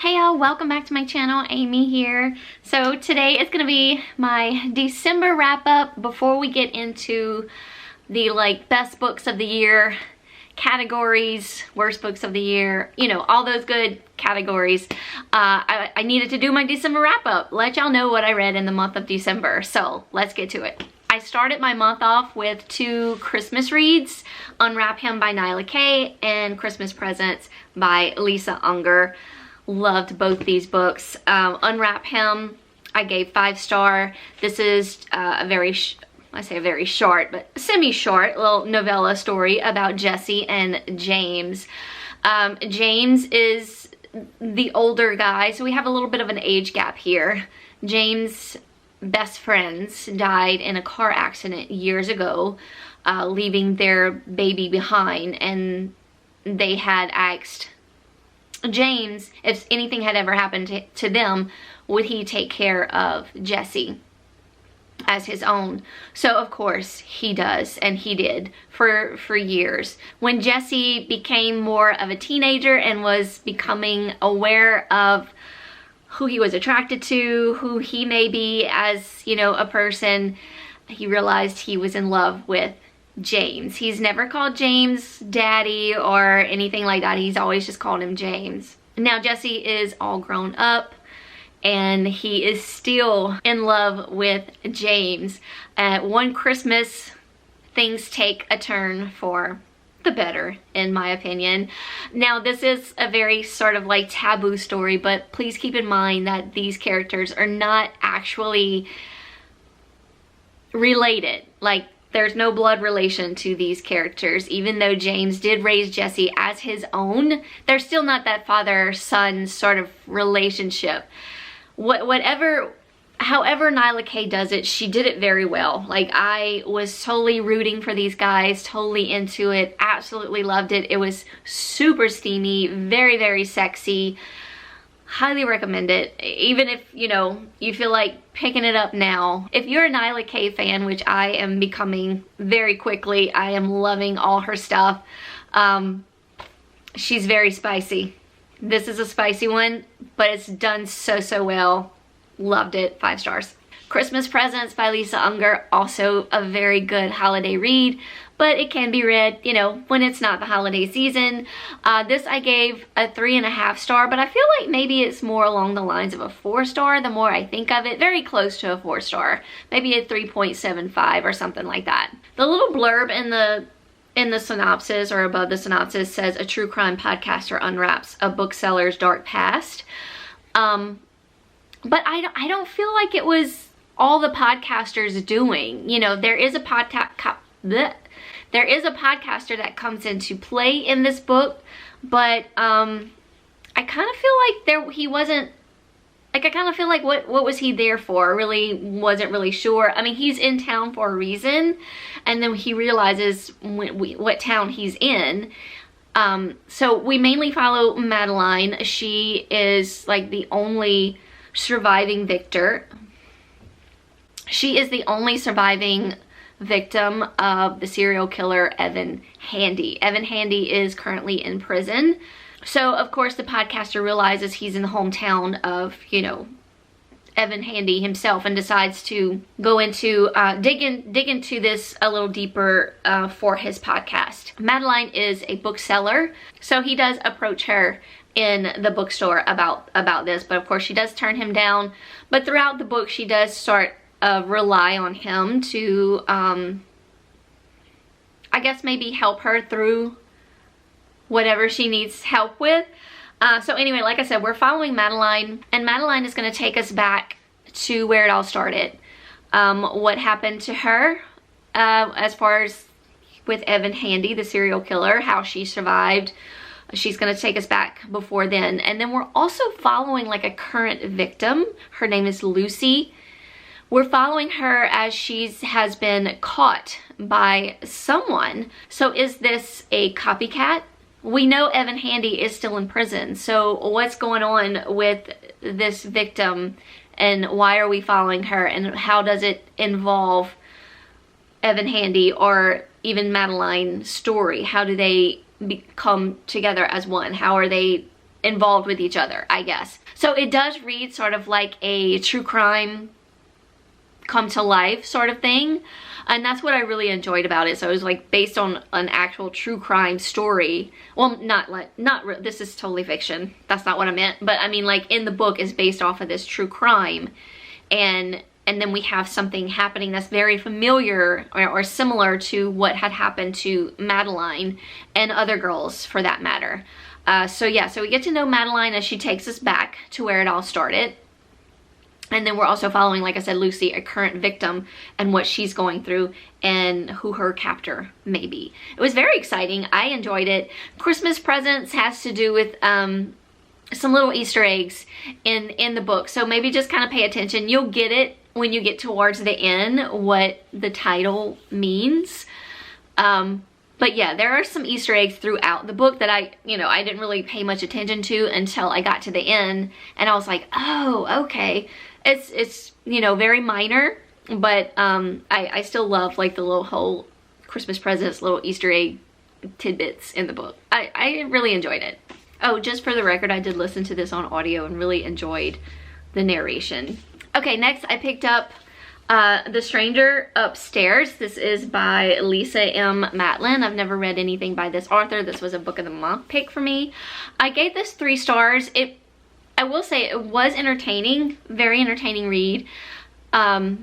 Hey y'all, welcome back to my channel. Aimee here. So today is gonna be my December wrap up before we get into the best books of the year categories, worst books of the year, you know, all those good categories. I needed to do my December wrap up, let y'all know what I read in the month of December. So let's get to it. I started my month off with 2 Christmas reads, Unwrap Him by Nyla Kay and Christmas Presents by Lisa Unger. Loved both these books. Unwrap Him, I gave 5-star. This is a very short, but semi-short little novella story about Jesse and James. James is the older guy, so we have a little bit of an age gap here. James' best friends died in a car accident years ago, leaving their baby behind, and they had asked James if anything had ever happened to them, would he take care of Jesse as his own? So of course he does, and he did for years. When Jesse became more of a teenager and was becoming aware of who he was attracted to, who he may be as, you know, a person, he realized he was in love with James. He's never called James daddy or anything like that. He's always just called him James. Now Jesse is all grown up and he is still in love with James. One Christmas, things take a turn for the better, in my opinion. Now this is a very sort of taboo story, but please keep in mind that these characters are not actually related. There's no blood relation to these characters. Even though James did raise Jesse as his own, there's still not that father-son sort of relationship. However Nyla Kay does it, she did it very well. I was totally rooting for these guys, totally into it, absolutely loved it. It was super steamy, very, very sexy. Highly recommend it, even if, you know, you feel like picking it up now. If you're a Nyla Kay fan, which I am becoming very quickly, I am loving all her stuff. She's very spicy. This is a spicy one, but it's done so well. Loved it, 5 stars. Christmas Presents by Lisa Unger, also a very good holiday read, but it can be read, you know, when it's not the holiday season. This I gave a 3.5 star, but I feel like maybe it's more along the lines of a 4 star the more I think of it. Very close to a 4 star, maybe a 3.75 or something like that. The little blurb in the synopsis, or above the synopsis, says a true crime podcaster unwraps a bookseller's dark past. But I don't feel like it was all the podcasters doing. You know, there is a podcaster that comes into play in this book, but I kind of feel like he wasn't, I kind of feel like what was he there for? Really wasn't really sure. I mean, he's in town for a reason, and then he realizes what town he's in. So we mainly follow Madeline. She is the only surviving victor. She is the only surviving victim of the serial killer Evan Handy. Evan Handy is currently in prison. So of course the podcaster realizes he's in the hometown of, you know, Evan Handy himself, and decides to go into, dig into this a little deeper for his podcast. Madeline is a bookseller, so he does approach her in the bookstore about this, but of course she does turn him down. But throughout the book she does start rely on him to I guess maybe help her through whatever she needs help with. So anyway, like I said, we're following Madeline, and Madeline is going to take us back to where it all started. What happened to her as far as with Evan Handy, the serial killer, how she survived. She's going to take us back before then. And then we're also following a current victim. Her name is Lucy. We're following her as she has been caught by someone. So is this a copycat? We know Evan Handy is still in prison. So what's going on with this victim, and why are we following her, and how does it involve Evan Handy or even Madeline's story? How do they come together as one? How are they involved with each other, I guess. So it does read sort of like a true crime come to life sort of thing, and that's what I really enjoyed about it. So it was like based on an actual true crime story. Well, this is totally fiction, that's not what I meant, but I mean, like, in the book is based off of this true crime, and then we have something happening that's very familiar or similar to what had happened to Madeline and other girls for that matter. So yeah, so we get to know Madeline as she takes us back to where it all started. And then we're also following, like I said, Lucy, a current victim, and what she's going through and who her captor may be. It was very exciting. I enjoyed it. Christmas presents has to do with some little Easter eggs in the book. So maybe just kind of pay attention. You'll get it when you get towards the end, what the title means. But yeah, there are some Easter eggs throughout the book that I didn't really pay much attention to until I got to the end, and I was like, oh, okay. It's very minor, but I still love like the little whole Christmas presents, little Easter egg tidbits in the book. I really enjoyed it. Oh, just for the record, I did listen to this on audio and really enjoyed the narration. Okay, next I picked up The Stranger Upstairs. This is by Lisa M. Matlin. I've never read anything by this author. This was a book of the month pick for me. I gave this 3 stars. I will say it was entertaining, very entertaining read. I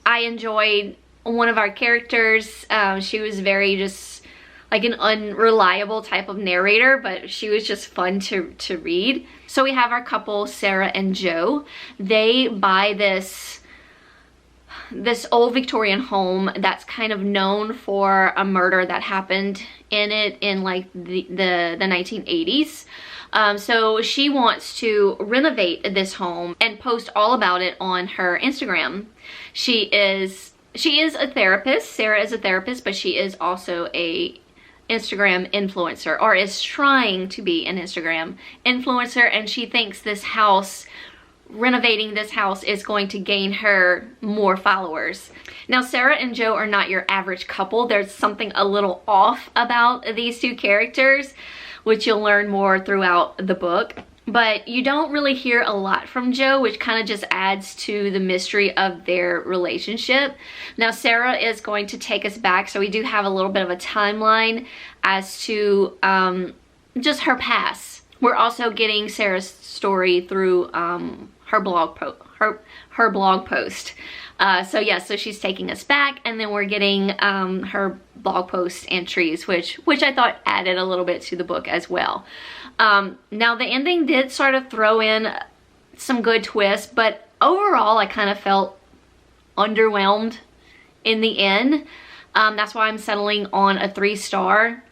enjoyed one of our characters. She was very just like an unreliable type of narrator, but she was just fun to read. So we have our couple, Sarah and Joe. They buy this old Victorian home that's kind of known for a murder that happened in it in like the 1980s. So she wants to renovate this home and post all about it on her Instagram. She is a therapist. Sarah is a therapist, but she is also a Instagram influencer, or is trying to be an Instagram influencer, and she thinks renovating this house is going to gain her more followers. Now, Sarah and Joe are not your average couple. There's something a little off about these 2 characters, which you'll learn more throughout the book. But you don't really hear a lot from Joe, which kind of just adds to the mystery of their relationship. Now, Sarah is going to take us back, so we do have a little bit of a timeline as to just her past. We're also getting Sarah's story through her blog post. So she's taking us back, and then we're getting her blog post entries, which I thought added a little bit to the book as well. Now the ending did sort of throw in some good twists, but overall I kind of felt underwhelmed in the end. That's why I'm settling on a 3-star.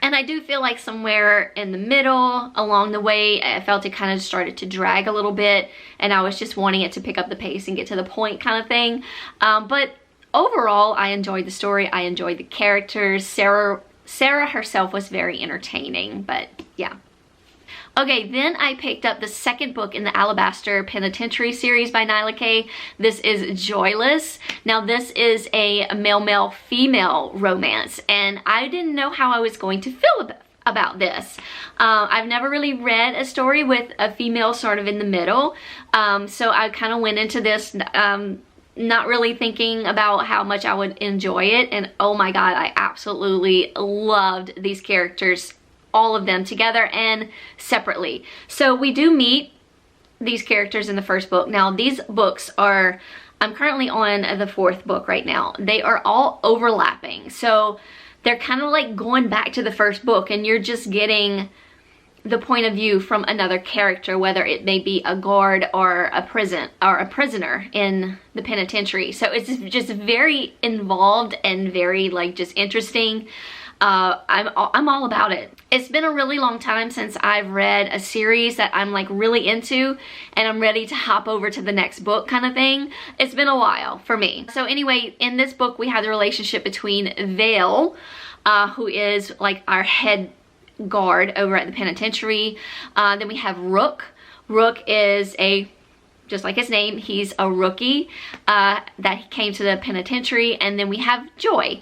And I do feel like somewhere in the middle, along the way, I felt it kind of started to drag a little bit, and I was just wanting it to pick up the pace and get to the point kind of thing. But overall, I enjoyed the story. I enjoyed the characters. Sarah herself was very entertaining, but yeah. Okay, then I picked up the second book in the Alabaster Penitentiary series by Nyla Kay. This is Joyless. Now, this is a male-female romance, and I didn't know how I was going to feel about this. I've never really read a story with a female sort of in the middle, so I kind of went into this not really thinking about how much I would enjoy it, and oh my god, I absolutely loved these characters, all of them together and separately. So we do meet these characters in the first book. Now these books are, I'm currently on the 4th book right now. They are all overlapping, so they're kind of like going back to the first book, and you're just getting the point of view from another character, whether it may be a guard or a prisoner in the penitentiary. So it's just very involved and very like just interesting. I'm all about it. It's been a really long time since I've read a series that I'm like really into and I'm ready to hop over to the next book kind of thing. It's been a while for me. So anyway, in this book we have the relationship between Vale, who is like our head guard over at the penitentiary. Then we have Rook. Rook is just like his name, he's a rookie that came to the penitentiary. And then we have Joy.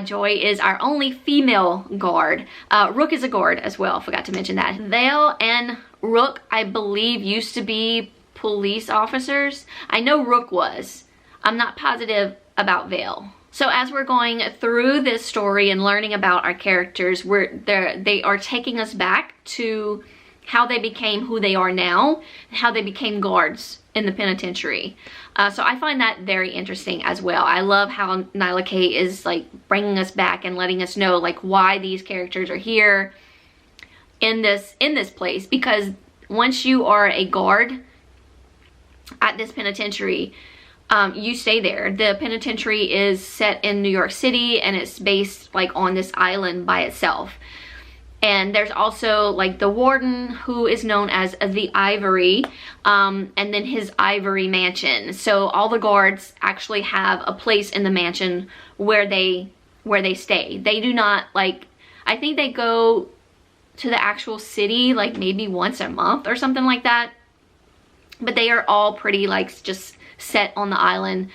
Joy is our only female guard. Rook is a guard as well, forgot to mention that. Vale and Rook, I believe, used to be police officers. I know Rook was. I'm not positive about Vale. So as we're going through this story and learning about our characters, they are taking us back to how they became who they are now, and how they became guards in the penitentiary. So I find that very interesting as well. I love how Nyla Kay is like bringing us back and letting us know like why these characters are here in this place, because once you are a guard at this penitentiary, you stay there. The penitentiary is set in New York City, and it's based like on this island by itself. And there's also like the warden, who is known as the Ivory, and then his Ivory Mansion. So all the guards actually have a place in the mansion where they stay. They do not, like, I think they go to the actual city like maybe once a month or something like that. But they are all pretty like just set on the island.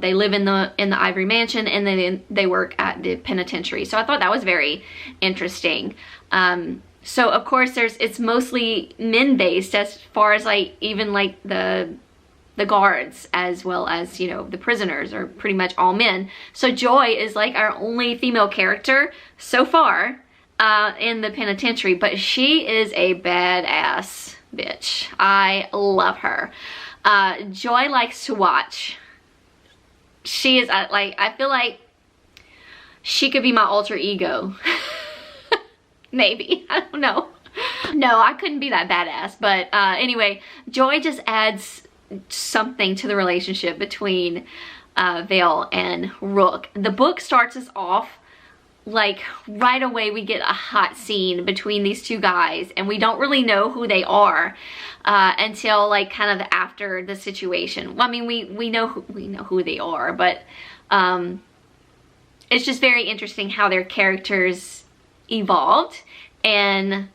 They live in the Ivory Mansion, and then they work at the penitentiary. So I thought that was very interesting. So of course it's mostly men based, as far as like even like the guards, as well as, you know, the prisoners are pretty much all men. So Joy is like our only female character so far in the penitentiary, but she is a badass bitch. I love her. Joy likes to watch. She is like, I feel like she could be my alter ego. Maybe, I don't know. No, I couldn't be that badass, but anyway, Joy just adds something to the relationship between Vale and Rook. The book starts us off like right away. We get a hot scene between these two guys, and we don't really know who they are until like kind of after the situation. Well, I mean, we know who they are, but it's just very interesting how their characters evolved, and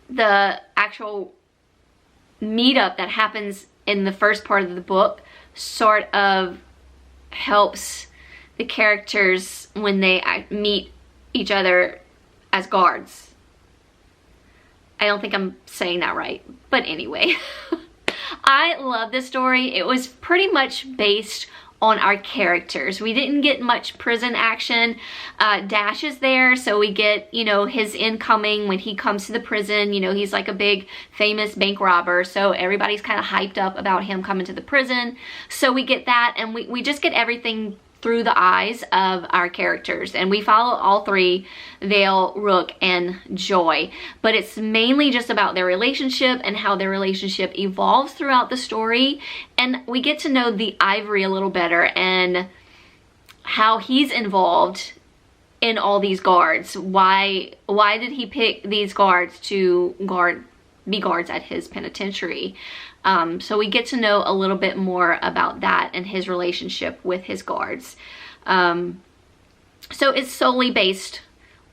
the actual meetup that happens in the first part of the book sort of helps the characters when they meet each other as guards. I don't think I'm saying that right, but anyway. I love this story. It was pretty much based on our characters. We didn't get much prison action. Dash is there, so we get, you know, his incoming when he comes to the prison. You know, he's like a big famous bank robber, so everybody's kind of hyped up about him coming to the prison. So we get that, and we just get everything through the eyes of our characters, and we follow all three, Vale, Rook, and Joy. But it's mainly just about their relationship and how their relationship evolves throughout the story, and we get to know the Ivory a little better and how he's involved in all these guards. Why did he pick these guards to be guards at his penitentiary? So we get to know a little bit more about that and his relationship with his guards. So it's solely based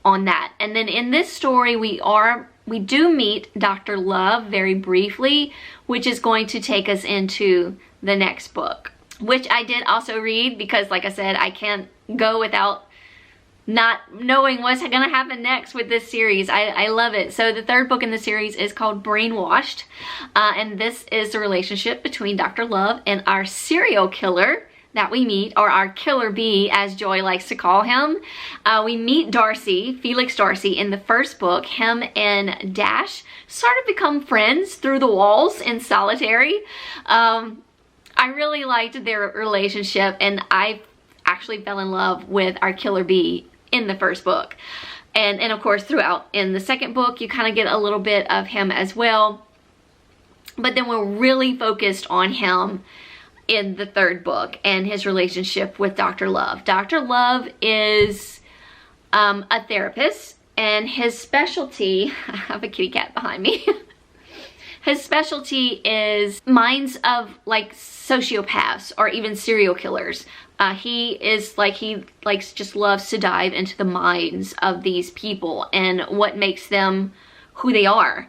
on that. And then in this story, we do meet Dr. Love very briefly, which is going to take us into the next book, which I did also read, because like I said, I can't go without not knowing what's gonna happen next with this series. I love it. So the third book in the series is called Brainwashed, and this is the relationship between Dr. Love and our serial killer that we meet, or our killer bee, as Joy likes to call him. We meet Darcy, Felix Darcy, in the first book. Him and Dash sort of become friends through the walls in solitary. I really liked their relationship, and I actually fell in love with our killer bee in the first book. And of course throughout in the second book you kind of get a little bit of him as well, but then we're really focused on him in the third book and his relationship with Dr. Love. Dr. Love is a therapist, and his specialty, I have a kitty cat behind me, his specialty is minds of like sociopaths or even serial killers. He just loves to dive into the minds of these people and what makes them who they are.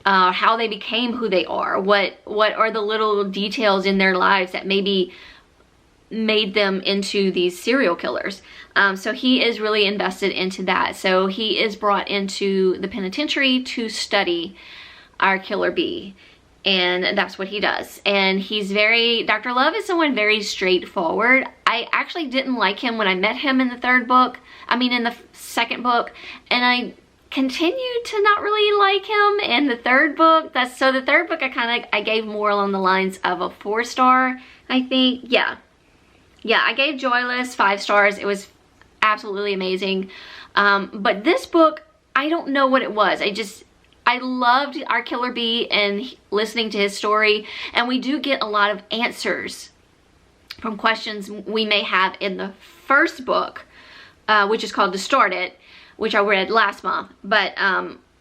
how they became who they are, what are the little details in their lives that maybe made them into these serial killers. So he is really invested into that. So he is brought into the penitentiary to study our killer bee, and that's what he does. And he's Dr. Love is someone very straightforward. I actually didn't like him when I met him in the in the second book, and I continued to not really like him in the third book. So the third book I gave more along the lines of a 4-star, I think. Yeah, I gave Joyless 5 stars. It was absolutely amazing. But this book, I don't know what it was. I loved our killer bee and listening to his story, and we do get a lot of answers from questions we may have in the first book, which is called Distorted, which I read last month. But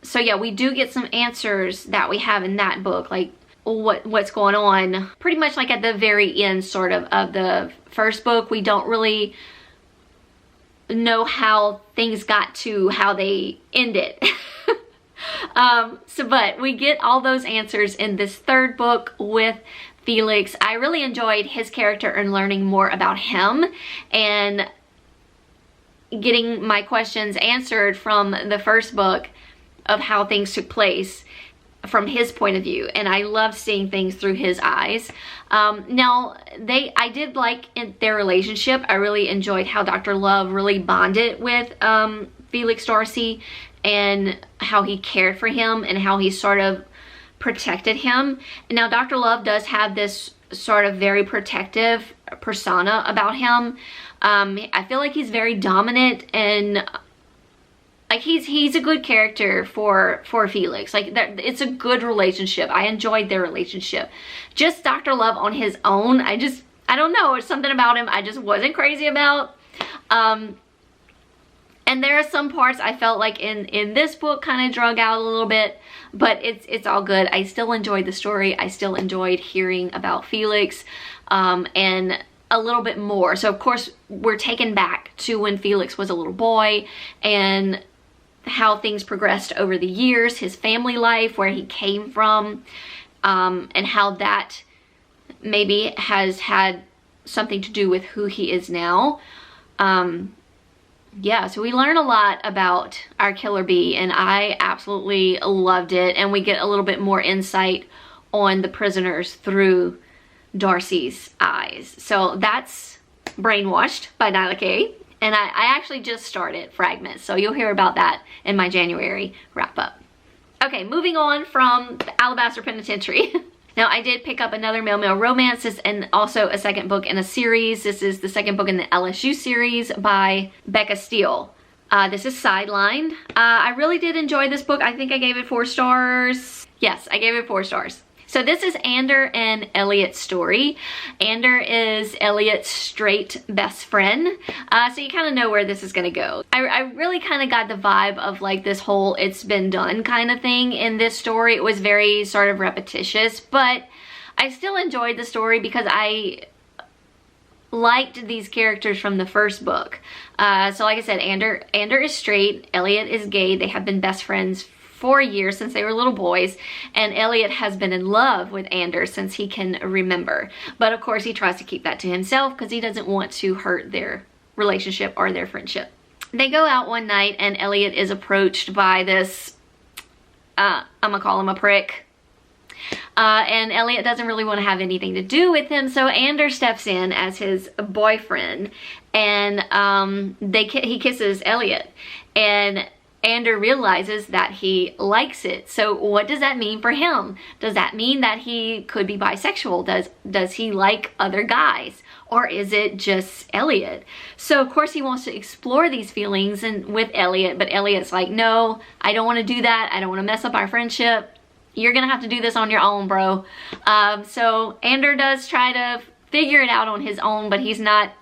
so yeah, we do get some answers that we have in that book, like what's going on pretty much like at the very end sort of the first book. We don't really know how things got to how they ended. But we get all those answers in this third book with Felix. I really enjoyed his character and learning more about him and getting my questions answered from the first book of how things took place from his point of view, and I love seeing things through his eyes. Now, I did like their relationship. I really enjoyed how Dr. Love really bonded with Felix Darcy, and how he cared for him and how he sort of protected him. Now, Dr. Love does have this sort of very protective persona about him. I feel like he's very dominant, and like he's a good character for Felix. Like it's a good relationship. I enjoyed their relationship. Just Dr. Love on his own, I don't know, it's something about him I just wasn't crazy about. And there are some parts I felt like in this book kind of drug out a little bit, but it's all good. I still enjoyed the story. I still enjoyed hearing about Felix, and a little bit more. So of course we're taken back to when Felix was a little boy and how things progressed over the years, his family life, where he came from, and how that maybe has had something to do with who he is now. Yeah, so we learn a lot about our killer bee, and I absolutely loved it. And we get a little bit more insight on the prisoners through Darcy's eyes. So that's Brainwashed by Nyla Kay. And I actually just started Fragments, so you'll hear about that in my January wrap-up. Okay, moving on from the Alabaster Penitentiary. Now, I did pick up another male-male romance and also a second book in a series. This is the second book in the LSU series by Becca Steele. This is Sidelined. I really did enjoy this book. I think I gave it 4 stars. Yes, I gave it 4 stars. So this is Ander and Elliot's story. Ander is Elliot's straight best friend. So you kind of know where this is going to go. I really kind of got the vibe of like this whole it's been done kind of thing in this story. It was very sort of repetitious, but I still enjoyed the story because I liked these characters from the first book. So like I said, Ander is straight, Elliot is gay. They have been best friends for years, since they were little boys, and Elliot has been in love with Ander since he can remember. But of course he tries to keep that to himself because he doesn't want to hurt their relationship or their friendship. They go out one night and Elliot is approached by this, I'm gonna call him a prick. And Elliot doesn't really want to have anything to do with him, so Ander steps in as his boyfriend, and he kisses Elliot, and Ander realizes that he likes it. So what does that mean for him? Does that mean that he could be bisexual? Does he like other guys? Or is it just Elliot? So of course he wants to explore these feelings with Elliot, but Elliot's like, no, I don't want to do that. I don't want to mess up our friendship. You're gonna have to do this on your own, bro. So Ander does try to figure it out on his own, but he's not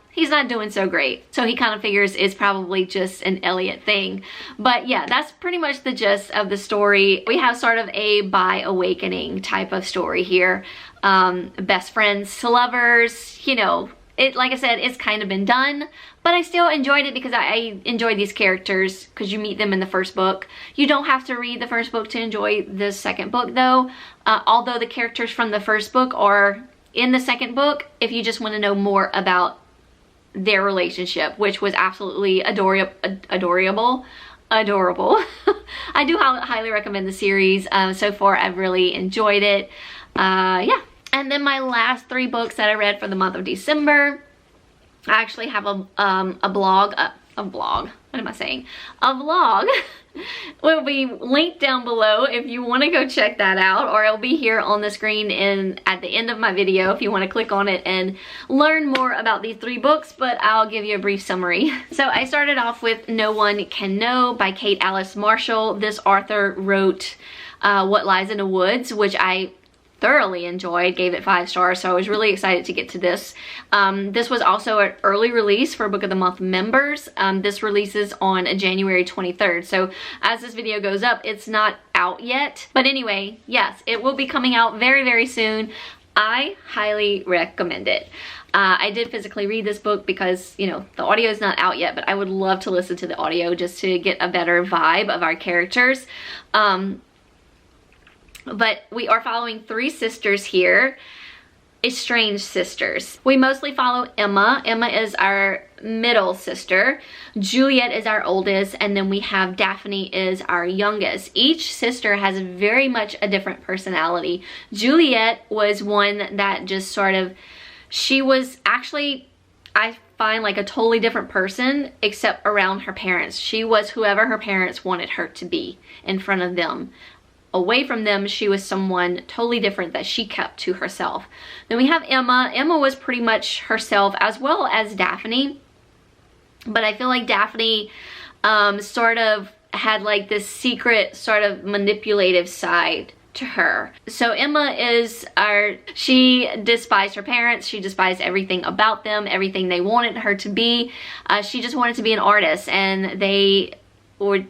doing so great. So he kind of figures it's probably just an Elliot thing. But yeah, that's pretty much the gist of the story. We have sort of a bi-awakening type of story here. Best friends to lovers, you know, like I said, it's kind of been done, but I still enjoyed it because I enjoyed these characters because you meet them in the first book. You don't have to read the first book to enjoy the second book though, although the characters from the first book are in the second book if you just want to know more about their relationship, which was absolutely adorable. I do highly recommend the series. So far I've really enjoyed it. Yeah. And then my last 3 books that I read for the month of December, I actually have a vlog will be linked down below if you want to go check that out, or it'll be here on the screen at the end of my video if you want to click on it and learn more about these 3 books, but I'll give you a brief summary. So I started off with No One Can Know by Kate Alice Marshall. This author wrote What Lies in the Woods, which I thoroughly enjoyed, gave it 5 stars, so I was really excited to get to this. This was also an early release for Book of the Month members. This releases on January 23rd, so as this video goes up, it's not out yet. But anyway, yes, it will be coming out very, very soon. I highly recommend it. I did physically read this book because, you know, the audio is not out yet, but I would love to listen to the audio just to get a better vibe of our characters. But we are following 3 sisters here, estranged sisters. We mostly follow Emma. Emma is our middle sister. Juliet is our oldest, and then we have Daphne is our youngest. Each sister has very much a different personality. Juliet was one that just sort of, she was actually, I find, like a totally different person except around her parents. She was whoever her parents wanted her to be in front of them. Away from them, she was someone totally different that she kept to herself. Then we have Emma. Emma was pretty much herself, as well as Daphne. But I feel like Daphne sort of had like this secret sort of manipulative side to her. So Emma is she despised her parents. She despised everything about them, everything they wanted her to be. She just wanted to be an artist, and they were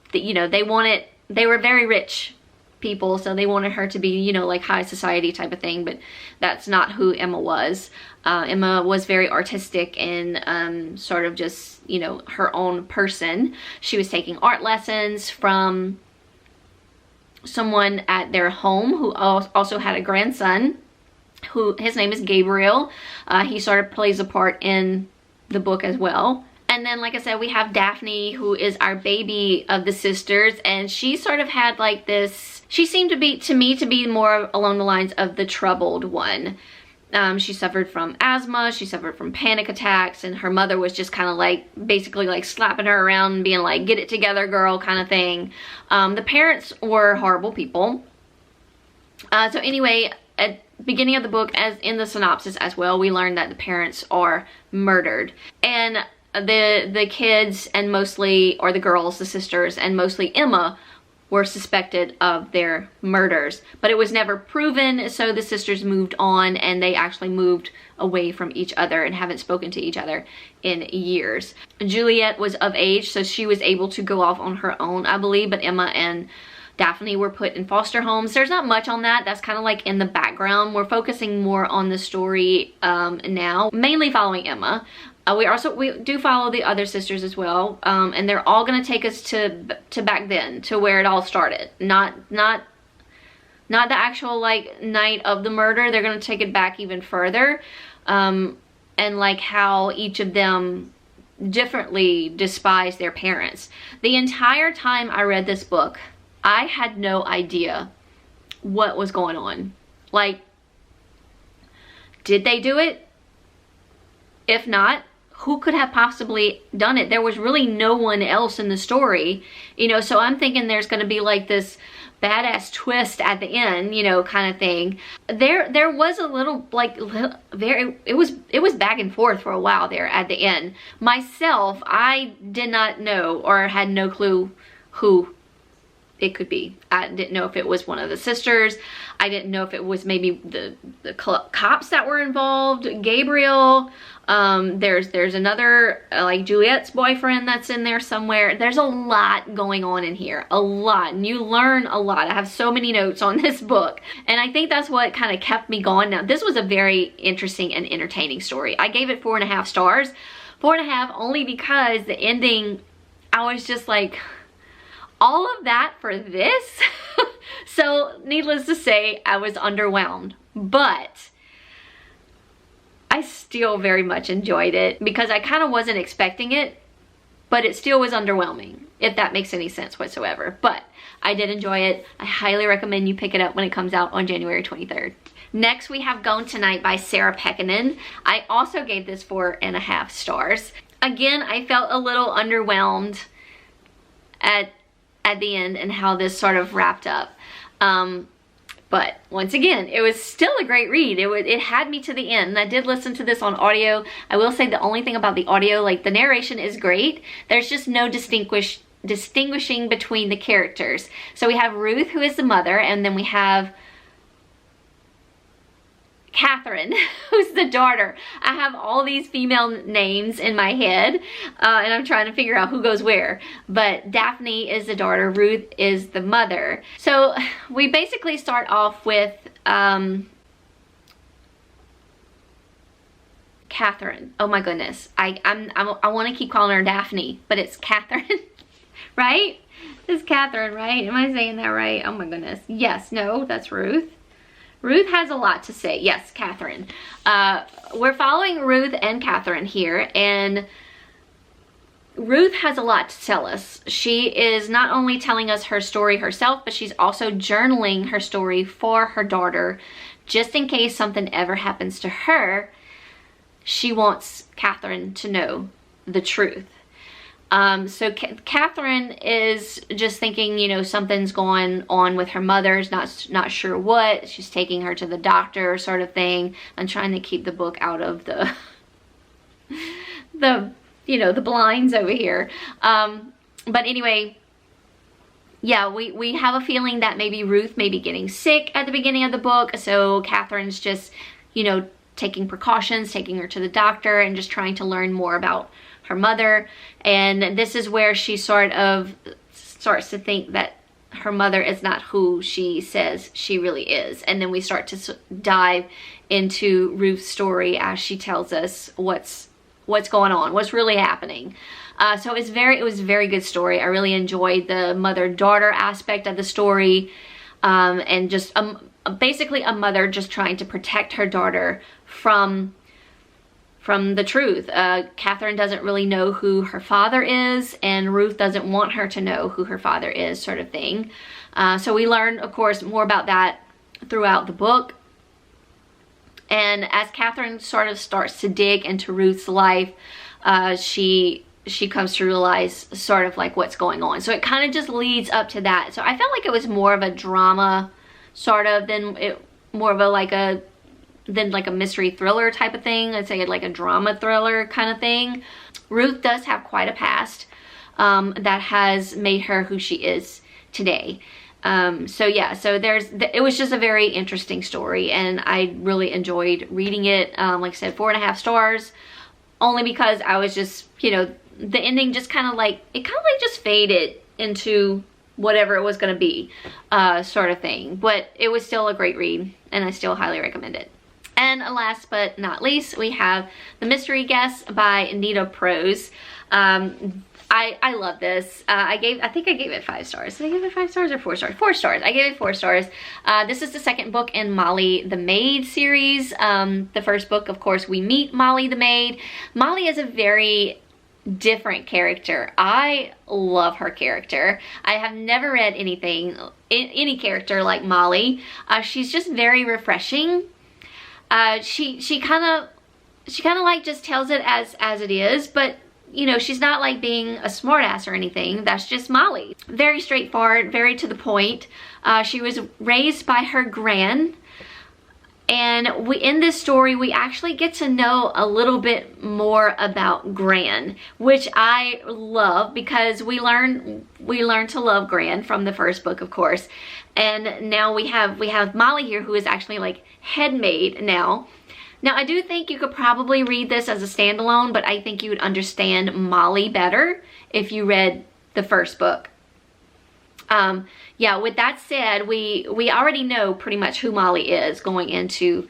very rich people, so they wanted her to be, you know, like high society type of thing, but that's not who Emma was. Emma was very artistic and sort of just, you know, her own person. She was taking art lessons from someone at their home who also had a grandson, his name is Gabriel. He sort of plays a part in the book as well. And then, like I said, we have Daphne, who is our baby of the sisters, and she sort of had like this, she seemed to me to be more along the lines of the troubled one. She suffered from asthma, she suffered from panic attacks, and her mother was just kind of like, basically like slapping her around and being like, get it together girl kind of thing. The parents were horrible people. So anyway, at the beginning of the book, as in the synopsis as well, we learned that the parents are murdered. And the kids, and mostly, or the girls, the sisters, and mostly Emma, were suspected of their murders, but it was never proven, so the sisters moved on, and they actually moved away from each other and haven't spoken to each other in years. Juliet was of age, so she was able to go off on her own, I believe, but Emma and Daphne were put in foster homes. There's not much on that. That's kind of like in the background. We're focusing more on the story now, mainly following Emma. We do follow the other sisters as well, and they're all gonna take us to back then, to where it all started. Not the actual like night of the murder. They're gonna take it back even further, and like how each of them differently despised their parents. The entire time I read this book, I had no idea what was going on. Like, did they do it? If not, who could have possibly done it? There was really no one else in the story, you know, so I'm thinking there's going to be like this badass twist at the end, you know, kind of thing. There was a little like it was back and forth for a while there at the end. Myself, I did not know or had no clue who it could be. I didn't know if it was one of the sisters. I didn't know if it was maybe the cops that were involved, Gabriel. There's another, like Juliet's boyfriend that's in there somewhere. There's a lot going on in here, a lot, and you learn a lot. I have so many notes on this book, and I think that's what kind of kept me going. Now, this was a very interesting and entertaining story. I gave it 4.5 stars. 4.5 only because the ending, I was just like, all of that for this? So needless to say, I was underwhelmed, but I still very much enjoyed it because I kind of wasn't expecting it, but it still was underwhelming, if that makes any sense whatsoever. But I did enjoy it. I highly recommend you pick it up when it comes out on January 23rd. Next, we have Gone Tonight by Sarah Pekkanen. I also gave this 4.5 stars. Again, I felt a little underwhelmed at the end and how this sort of wrapped up. But once again, it was still a great read. It had me to the end. And I did listen to this on audio. I will say the only thing about the audio, like the narration is great. There's just no distinguishing between the characters. So we have Ruth, who is the mother, and then we have Catherine, who's the daughter. I have all these female names in my head, and I'm trying to figure out who goes where. But Daphne is the daughter, Ruth is the mother. So we basically start off with Catherine. Oh my goodness, I want to keep calling her Daphne, but it's Catherine, right? It's Catherine, right? Am I saying that right? Oh my goodness. Yes, no, that's Ruth. Ruth has a lot to say. Yes, Catherine. We're following Ruth and Catherine here, and Ruth has a lot to tell us. She is not only telling us her story herself, but she's also journaling her story for her daughter, just in case something ever happens to her. She wants Catherine to know the truth. So Catherine is just thinking, you know, something's going on with her mother's, not sure what. She's taking her to the doctor, sort of thing. I'm trying to keep the book out of the you know, the blinds over here. But anyway, yeah, we have a feeling that maybe Ruth may be getting sick at the beginning of the book. So Catherine's just, you know, taking precautions, taking her to the doctor, and just trying to learn more about her mother. And this is where she sort of starts to think that her mother is not who she says she really is. And then we start to dive into Ruth's story as she tells us what's going on, what's really happening. So it was a very good story. I really enjoyed the mother-daughter aspect of the story, and just basically a mother just trying to protect her daughter from the truth. Catherine doesn't really know who her father is, and Ruth doesn't want her to know who her father is, sort of thing. So we learn, of course, more about that throughout the book. And as Catherine sort of starts to dig into Ruth's life, she comes to realize sort of like what's going on. So it kind of just leads up to that. So I felt like it was more of a drama, sort of, than like a mystery thriller type of thing. I'd say like a drama thriller kind of thing. Ruth does have quite a past that has made her who she is today. So yeah, so it was just a very interesting story, and I really enjoyed reading it. Like I said, 4.5 stars, only because I was just, you know, the ending just kind of like just faded into whatever it was going to be, sort of thing. But it was still a great read, and I still highly recommend it. And last but not least, we have The Mystery Guest by Anita Prose. I love this. I think I gave it 5 stars. Did I give it 5 stars or 4 stars? 4 stars. I gave it 4 stars. This is the second book in Molly the Maid series. The first book, of course, we meet Molly the Maid. Molly is a very different character. I love her character. I have never read any character like Molly. She's just very refreshing. She kind of like just tells it as it is, but you know, she's not like being a smartass or anything. That's just Molly. Very straightforward, very to the point. She was raised by her gran, And in this story, we actually get to know a little bit more about Gran, which I love because we learn to love Gran from the first book, of course. And now we have Molly here, who is actually like head maid now. Now, I do think you could probably read this as a standalone, but I think you would understand Molly better if you read the first book. Yeah, with that said, we already know pretty much who Molly is going into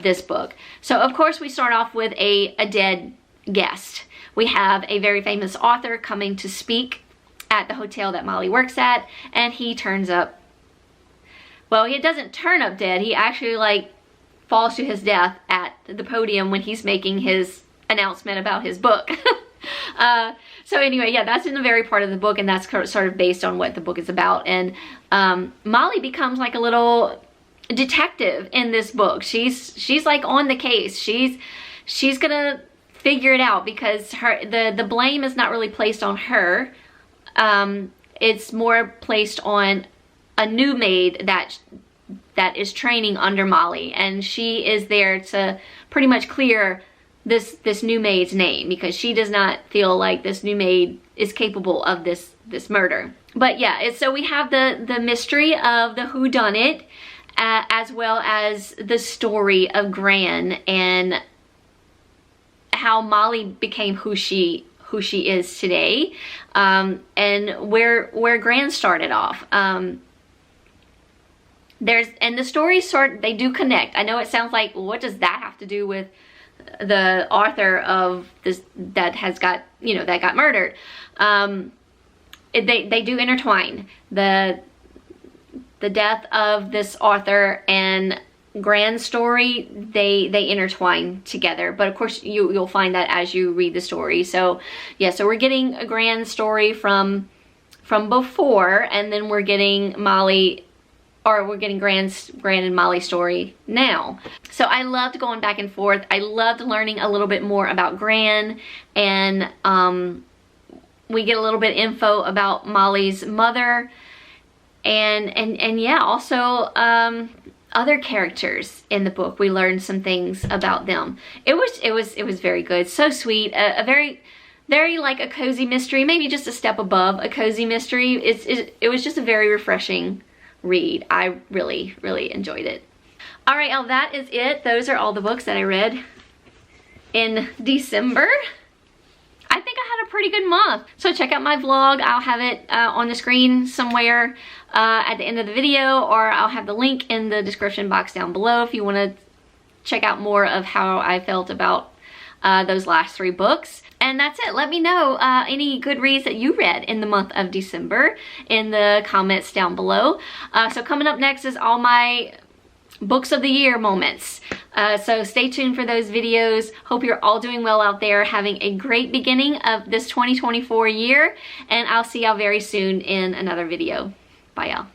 this book. So, of course, we start off with a dead guest. We have a very famous author coming to speak at the hotel that Molly works at, and he turns up. Well, he doesn't turn up dead. He actually, like, falls to his death at the podium when he's making his announcement about his book. So anyway, yeah, that's in the very part of the book, and that's sort of based on what the book is about. And Molly becomes like a little detective in this book. She's like on the case. She's gonna figure it out because the blame is not really placed on her. It's more placed on a new maid that is training under Molly, and she is there to pretty much clear this new maid's name because she does not feel like this new maid is capable of this murder. But yeah, so we have the mystery of the whodunit, as well as the story of Gran and how Molly became who she is today, and where Gran started off. And the stories they do connect. I know it sounds like, well, what does that have to do with the author of this that got murdered? They do intertwine. The death of this author and Gran's story, they intertwine together. But of course you'll find that as you read the story. So yeah, so we're getting a Gran story from before, and then we're getting Gran and Molly's story now. So I loved going back and forth. I loved learning a little bit more about Gran, and we get a little bit info about Molly's mother, and yeah, also other characters in the book. We learned some things about them. It was very good, so sweet, a very like a cozy mystery, maybe just a step above a cozy mystery. It was just a very refreshing read. I really enjoyed it. All right, y'all, that is it. Those are all the books that I read in December. I think I had a pretty good month. So check out my vlog. I'll have it on the screen somewhere at the end of the video, or I'll have the link in the description box down below if you want to check out more of how I felt about those last 3 books. And that's it. Let me know any good reads that you read in the month of December in the comments down below. So coming up next is all my books of the year moments. So stay tuned for those videos. Hope you're all doing well out there, having a great beginning of this 2024 year. And I'll see y'all very soon in another video. Bye, y'all.